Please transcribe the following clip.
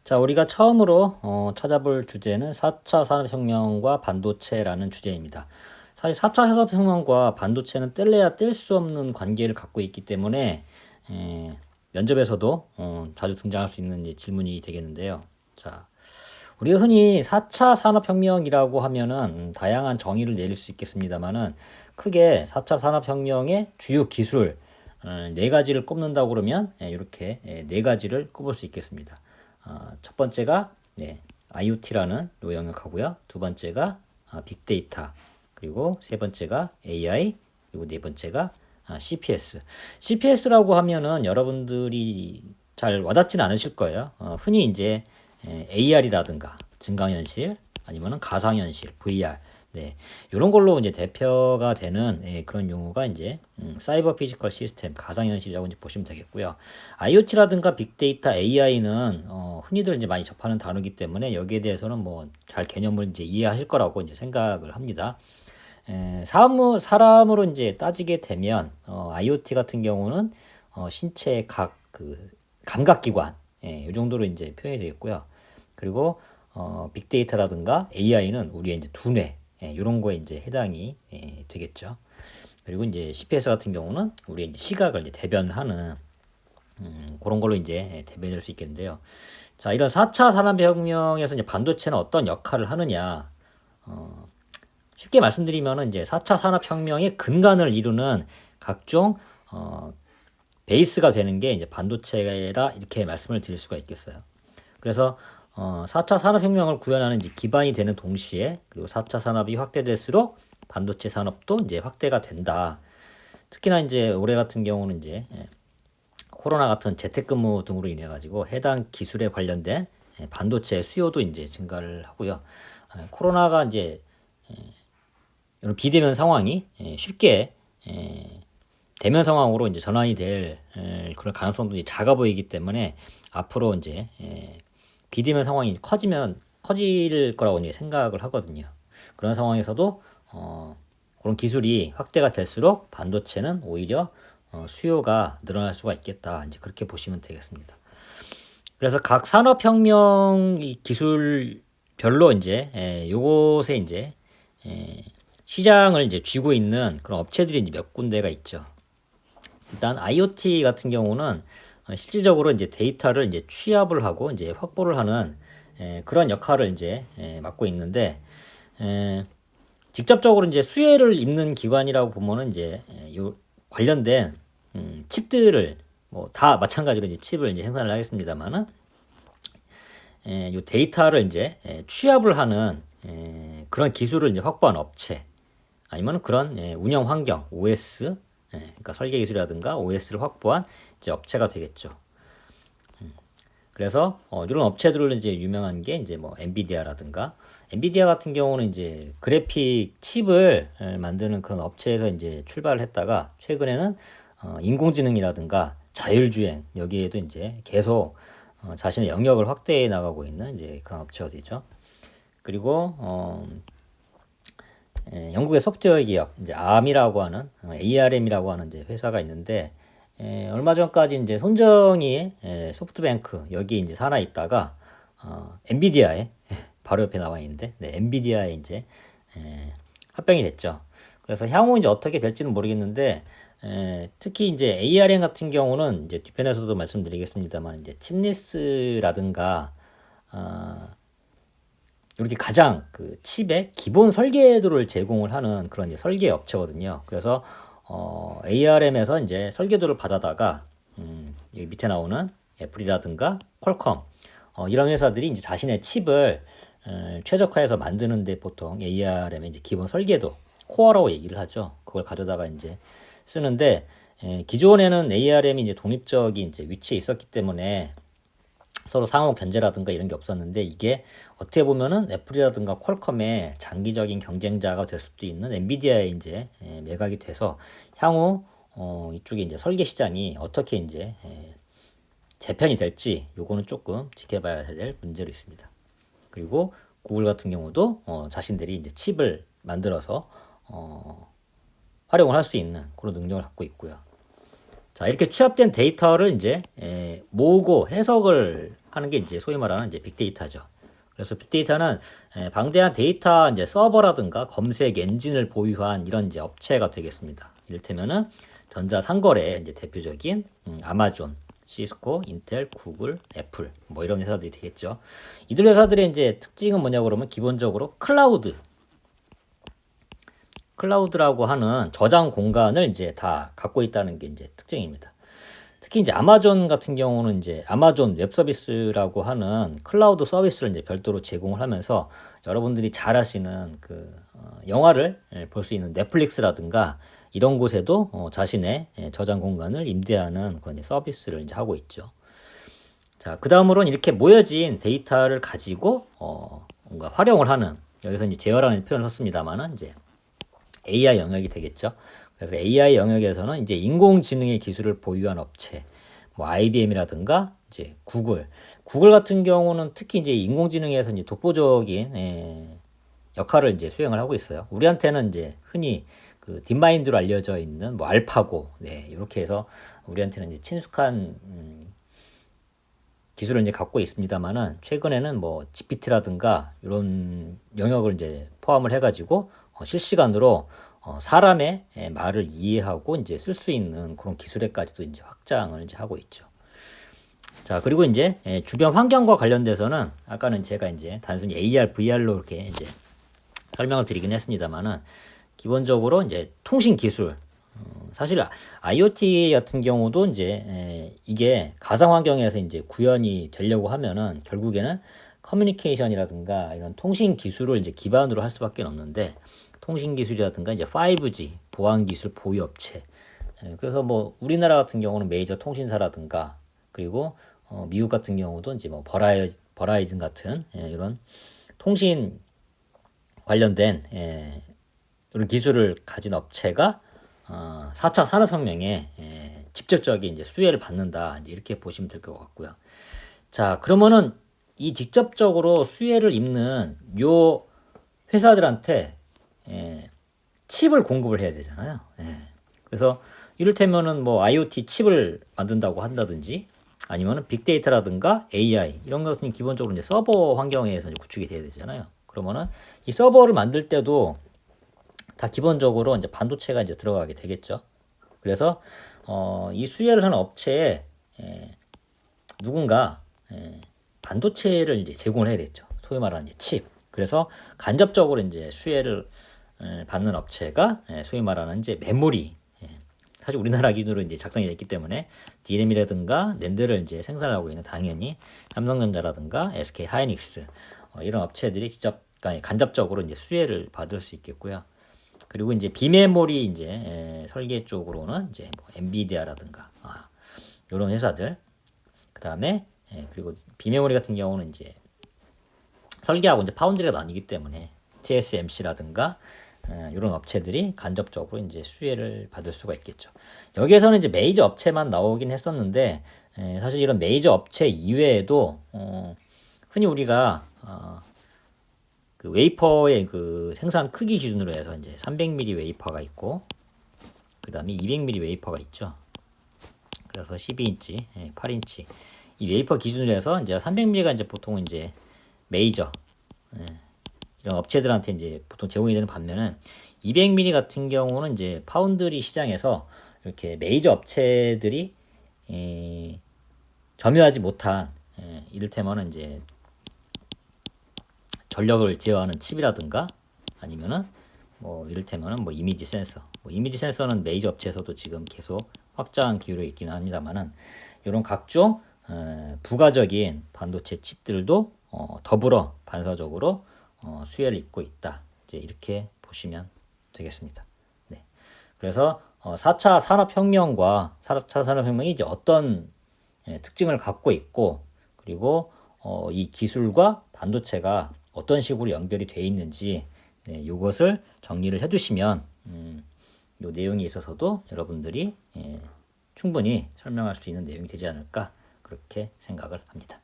자, 우리가 처음으로 찾아볼 주제는 4차 산업혁명과 반도체라는 주제입니다. 사실 4차 산업혁명과 반도체는 뗄래야 뗄 수 없는 관계를 갖고 있기 때문에 에, 면접에서도 자주 등장할 수 있는 이제 질문이 되겠는데요. 자, 우리가 흔히 4차 산업혁명이라고 하면은 다양한 정의를 내릴 수 있겠습니다만은 크게 4차 산업혁명의 주요 기술 네 가지를 꼽는다고 그러면 이렇게 네 가지를 꼽을 수 있겠습니다. 첫 번째가 IoT라는 요 영역하고요. 두 번째가 빅데이터, 그리고 세 번째가 AI, 그리고 네 번째가 CPS. CPS라고 하면은 여러분들이 잘 와닿지는 않으실 거예요. 흔히 이제 AR이라든가 증강현실 아니면은 가상현실, VR, 이런 걸로 이제 대표가 되는 그런 용어가 이제 사이버 피지컬 시스템, 가상현실이라고 이제 보시면 되겠고요. IoT라든가 빅데이터, AI는 흔히들 이제 많이 접하는 단어이기 때문에 여기에 대해서는 뭐 잘 개념을 이제 이해하실 거라고 이제 생각을 합니다. 사람으로 이제 따지게 되면 IoT 같은 경우는 신체의 각 그 감각기관, 이 정도로 이제 표현이 되겠고요. 그리고 빅데이터라든가 AI는 우리의 이제 두뇌, 이런 거에 이제 해당이 되겠죠. 그리고 이제 CPS 같은 경우는 우리의 이제 시각을 이제 대변하는 그런 걸로 이제 대변될 수 있겠는데요. 자, 이런 4차 산업혁명에서 이제 반도체는 어떤 역할을 하느냐? 쉽게 말씀드리면은 이제 4차 산업혁명의 근간을 이루는 각종 베이스가 되는 게 이제 반도체다 이렇게 말씀을 드릴 수가 있겠어요. 그래서 4차 산업혁명을 구현하는 이제 기반이 되는 동시에 그리고 4차 산업이 확대될수록 반도체 산업도 이제 확대가 된다. 특히나 이제 올해 같은 경우는 이제 코로나 같은 재택근무 등으로 인해 가지고 해당 기술에 관련된 반도체 수요도 이제 증가를 하고요. 코로나가 이제 이런 비대면 상황이 쉽게 대면 상황으로 이제 전환이 될 그런 가능성도 이제 작아 보이기 때문에 앞으로 이제 비대면 상황이 커질 거라고 이제 생각을 하거든요. 그런 상황에서도 그런 기술이 확대가 될수록 반도체는 오히려 수요가 늘어날 수가 있겠다. 이제 그렇게 보시면 되겠습니다. 그래서 각 산업혁명 기술별로 이제 요것에 이제 시장을 이제 쥐고 있는 그런 업체들이 이제 몇 군데가 있죠. 일단 IoT 같은 경우는 실질적으로 이제 데이터를 이제 취합을 하고 이제 확보를 하는 그런 역할을 이제 맡고 있는데 직접적으로 이제 수혜를 입는 기관이라고 보면은 이제 요 관련된 칩들을 뭐 다 마찬가지로 이제 칩을 이제 생산을 하겠습니다만은 요 데이터를 이제 취합을 하는 그런 기술을 이제 확보한 업체 아니면 그런 운영 환경 OS 그러니까 설계 기술이라든가 OS를 확보한 이제 업체가 되겠죠. 그래서 이런 업체들로 이제 유명한 게 이제 뭐 엔비디아라든가 엔비디아 같은 경우는 이제 그래픽 칩을 만드는 그런 업체에서 이제 출발을 했다가 최근에는 인공지능이라든가 자율주행 여기에도 이제 계속 자신의 영역을 확대해 나가고 있는 이제 그런 업체가 되죠. 그리고 영국의 소프트웨어 기업 이제 ARM이라고 하는 ARM이라고 하는 이제 회사가 있는데 얼마 전까지 이제 손정희 소프트뱅크 여기 이제 산하 있다가 엔비디아에 바로 옆에 나와 있는데 엔비디아에 이제 합병이 됐죠. 그래서 향후 이제 어떻게 될지는 모르겠는데 특히 이제 ARM 같은 경우는 이제 뒤편에서도 말씀드리겠습니다만 이제 칩리스라든가 이렇게 가장 그 칩의 기본 설계도를 제공을 하는 그런 이제 설계 업체거든요. 그래서 ARM에서 이제 설계도를 받아다가 여기 밑에 나오는 애플이라든가 퀄컴 이런 회사들이 이제 자신의 칩을 최적화해서 만드는데 보통 ARM의 이제 기본 설계도 코어라고 얘기를 하죠. 그걸 가져다가 이제 쓰는데 기존에는 ARM이 이제 독립적인 이제 위치에 있었기 때문에 서로 상호 견제라든가 이런 게 없었는데 이게 어떻게 보면은 애플이라든가 퀄컴의 장기적인 경쟁자가 될 수도 있는 엔비디아에 이제 매각이 돼서 향후 이쪽에 이제 설계 시장이 어떻게 이제 재편이 될지 요거는 조금 지켜봐야 될 문제로 있습니다. 그리고 구글 같은 경우도 자신들이 이제 칩을 만들어서 활용을 할 수 있는 그런 능력을 갖고 있고요. 자, 이렇게 취합된 데이터를 이제 모으고 해석을 하는 게 이제 소위 말하는 이제 빅데이터죠. 그래서 빅데이터는 방대한 데이터 이제 서버라든가 검색 엔진을 보유한 이런 이제 업체가 되겠습니다. 이를테면은 전자상거래 이제 대표적인 아마존, 시스코, 인텔, 구글, 애플 뭐 이런 회사들이 되겠죠. 이들 회사들의 이제 특징은 뭐냐 그러면 기본적으로 클라우드라고 하는 저장 공간을 이제 다 갖고 있다는 게 이제 특징입니다. 특히 이제 아마존 같은 경우는 이제 아마존 웹 서비스라고 하는 클라우드 서비스를 이제 별도로 제공을 하면서 여러분들이 잘 아시는 그 영화를 볼 수 있는 넷플릭스라든가 이런 곳에도 자신의 저장 공간을 임대하는 그런 이제 서비스를 이제 하고 있죠. 자, 그 다음으로는 이렇게 모여진 데이터를 가지고 뭔가 활용을 하는, 여기서 이제 제어라는 표현을 썼습니다만은 이제 AI 영역이 되겠죠. 그래서 AI 영역에서는 이제 인공지능의 기술을 보유한 업체, 뭐 IBM이라든가 이제 구글 같은 경우는 특히 이제 인공지능에서 이제 독보적인 역할을 이제 수행을 하고 있어요. 우리한테는 이제 흔히 그 딥마인드로 알려져 있는 뭐 알파고, 이렇게 해서 우리한테는 이제 친숙한 기술을 이제 갖고 있습니다만은 최근에는 뭐 GPT라든가 이런 영역을 이제 포함을 해가지고 실시간으로 사람의 말을 이해하고 이제 쓸 수 있는 그런 기술에까지도 이제 확장을 이제 하고 있죠. 자, 그리고 이제 주변 환경과 관련돼서는 아까는 제가 이제 단순히 AR, VR로 이렇게 이제 설명을 드리긴 했습니다만은 기본적으로 이제 통신 기술, 사실 IoT 같은 경우도 이제 이게 가상 환경에서 이제 구현이 되려고 하면은 결국에는 커뮤니케이션이라든가 이런 통신 기술을 이제 기반으로 할 수밖에 없는데 통신 기술이라든가 이제 5G 보안 기술 보유 업체, 그래서 뭐 우리나라 같은 경우는 메이저 통신사라든가 그리고 미국 같은 경우도 이제 뭐 버라이즌 같은 이런 통신 관련된 이런 기술을 가진 업체가 4차 산업혁명에 직접적인 이제 수혜를 받는다, 이제 이렇게 보시면 될 것 같고요. 자, 그러면은 이 직접적으로 수혜를 입는 요 회사들한테 칩을 공급을 해야 되잖아요. 그래서 이를테면은 뭐 IoT 칩을 만든다고 한다든지 아니면은 빅데이터라든가 AI 이런 것은 기본적으로 이제 서버 환경에서 이제 구축이 돼야 되잖아요. 그러면은 이 서버를 만들 때도 다 기본적으로 이제 반도체가 이제 들어가게 되겠죠. 그래서 이 수혜를 하는 업체에 누군가 반도체를 이제 제공을 해야 되겠죠. 소위 말하는 이제 칩. 그래서 간접적으로 이제 수혜를 받는 업체가 소위 말하는 이제 메모리. 사실 우리나라 기준으로 이제 작성이 됐기 때문에 DRAM이라든가 낸드를 이제 생산하고 있는 당연히 삼성전자라든가 SK 하이닉스 이런 업체들이 간접적으로 이제 수혜를 받을 수 있겠고요. 그리고 이제 비메모리 이제 설계 쪽으로는 이제 뭐 엔비디아라든가 이런 회사들, 그 다음에 그리고 비메모리 같은 경우는 이제 설계하고 이제 파운드리가 나뉘기 때문에 TSMC라든가 이런 업체들이 간접적으로 이제 수혜를 받을 수가 있겠죠. 여기에서는 이제 메이저 업체만 나오긴 했었는데 사실 이런 메이저 업체 이외에도 흔히 우리가 그 웨이퍼의 그 생산 크기 기준으로 해서 이제 300mm 웨이퍼가 있고 그 다음에 200mm 웨이퍼가 있죠. 그래서 12인치, 8인치 이 웨이퍼 기준으로 해서 이제 300mm가 이제 보통 이제 메이저 이런 업체들한테 이제 보통 제공이 되는 반면은 200mm 같은 경우는 이제 파운드리 시장에서 이렇게 메이저 업체들이 점유하지 못한 이를테면은 이제 전력을 제어하는 칩이라든가 아니면은 뭐 이를테면은 뭐 이미지 센서, 이미지 센서는 메이저 업체에서도 지금 계속 확장 기울어 있기는 합니다만은 이런 각종 부가적인 반도체 칩들도 더불어 반사적으로 수혜를 입고 있다. 이제 이렇게 보시면 되겠습니다. 네. 그래서 4차 산업혁명과 4차 산업혁명이 이제 어떤 특징을 갖고 있고 그리고 이 기술과 반도체가 어떤 식으로 연결이 되어 있는지 이것을 정리를 해두시면 이 내용에 있어서도 여러분들이 충분히 설명할 수 있는 내용이 되지 않을까 그렇게 생각을 합니다.